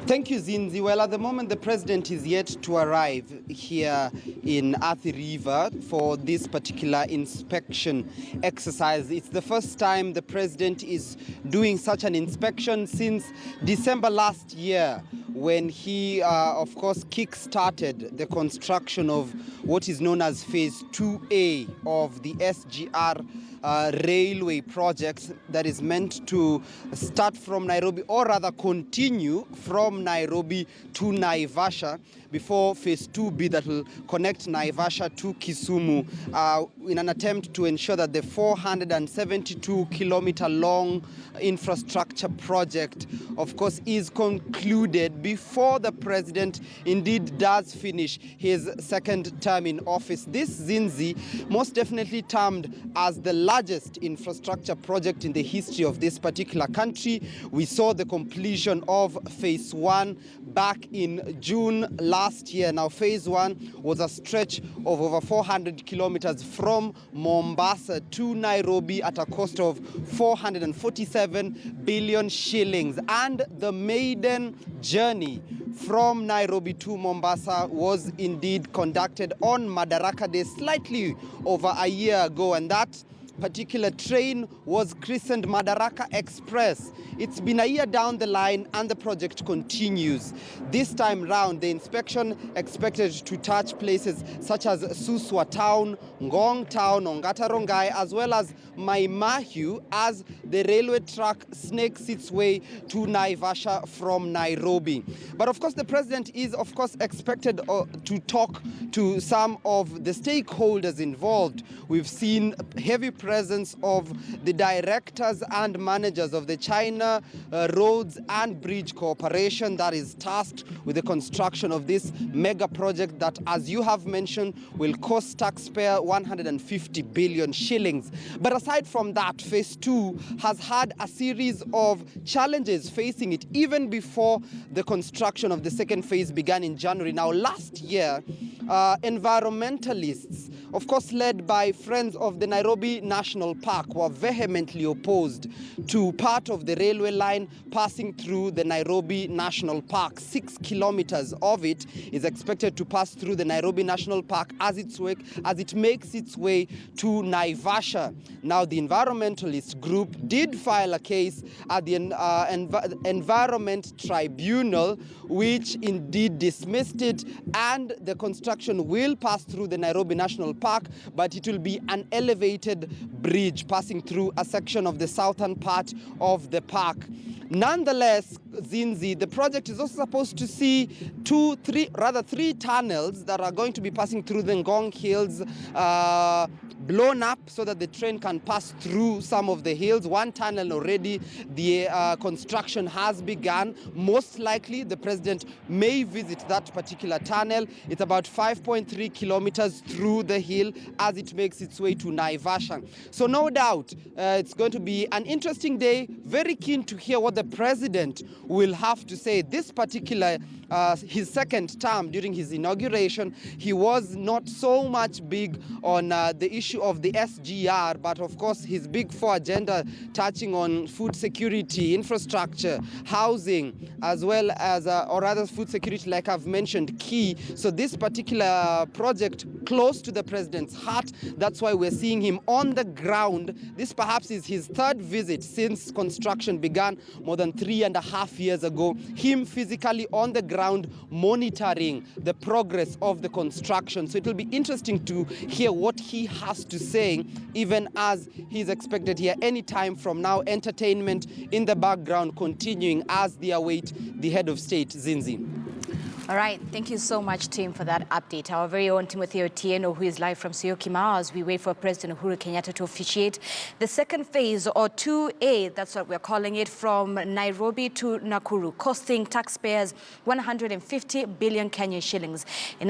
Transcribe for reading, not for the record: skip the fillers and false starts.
Thank you, Zinzi. Well, at the moment, the president is yet to arrive here in Athi River for this particular inspection exercise. It's the first time the president is doing such an inspection since December last year, when he, of course, kick-started the construction of what is known as Phase 2A of the SGR railway project that is meant to start from Nairobi, or rather continue from Nairobi to Naivasha, before Phase 2B that will connect Naivasha to Kisumu, in an attempt to ensure that the 472-kilometer long infrastructure project, of course, is concluded before the president indeed does finish his second term in office. This, Zinzi, most definitely termed as the largest infrastructure project in the history of this particular country. We saw the completion of Phase 1 back in June last year. Now, Phase 1 was a stretch of over 400 kilometers from Mombasa to Nairobi at a cost of 447 billion shillings. And the maiden journey from Nairobi to Mombasa was indeed conducted on Madaraka Day slightly over a year ago, and that particular train was christened Madaraka Express. It's been a year down the line and the project continues. This time round, the inspection expected to touch places such as Suswa Town, Ngong Town, Ongata Rongai, as well as Mai Mahiu, as the railway track snakes its way to Naivasha from Nairobi. But of course, the president is, of course, expected to talk to some of the stakeholders involved. We've seen heavy presence of the directors and managers of the China Roads and Bridge Corporation that is tasked with the construction of this mega project that, as you have mentioned, will cost taxpayer 150 billion shillings. But aside from that, Phase 2 has had a series of challenges facing it even before the construction of the second phase began in January. Now, last year, environmentalists, of course led by Friends of the Nairobi National Park, were vehemently opposed to part of the railway line passing through the Nairobi National Park. 6 kilometers of it is expected to pass through the Nairobi National Park as it makes its way to Naivasha. Now, the environmentalist group did file a case at the Environment Tribunal, which indeed dismissed it, and the construction will pass through the Nairobi National Park, but it will be an elevated bridge passing through a section of the southern part of the park. Nonetheless, Zinzi, the project is also supposed to see three tunnels that are going to be passing through the Ngong Hills, blown up so that the train can pass through some of the hills. One tunnel already, the construction has begun. Most likely, the president may visit that particular tunnel. It's about 5.3 kilometers through the hill as it makes its way to Naivasha. So no doubt, it's going to be an interesting day. Very keen to hear what the president will have to say. This particular, his second term during his inauguration, he was not so much big on the issue of the SGR, but of course his Big Four agenda touching on food security, infrastructure, housing, as well as, or rather food security, like I've mentioned, key. So this particular project close to the president's heart, that's why we're seeing him on the ground. This perhaps is his third visit since construction began more than 3.5 years ago. Him physically on the ground monitoring the progress of the construction. So it will be interesting to hear what he has to say, even as he's expected here any time from now. Entertainment in the background continuing as they await the head of state, Zinzi. All right, thank you so much, Tim, for that update. Our very own Timothy Otieno, who is live from Syokimau, as we wait for President Uhuru Kenyatta to officiate the second phase, or 2A, that's what we're calling it, from Nairobi to Nakuru, costing taxpayers 150 billion Kenyan shillings.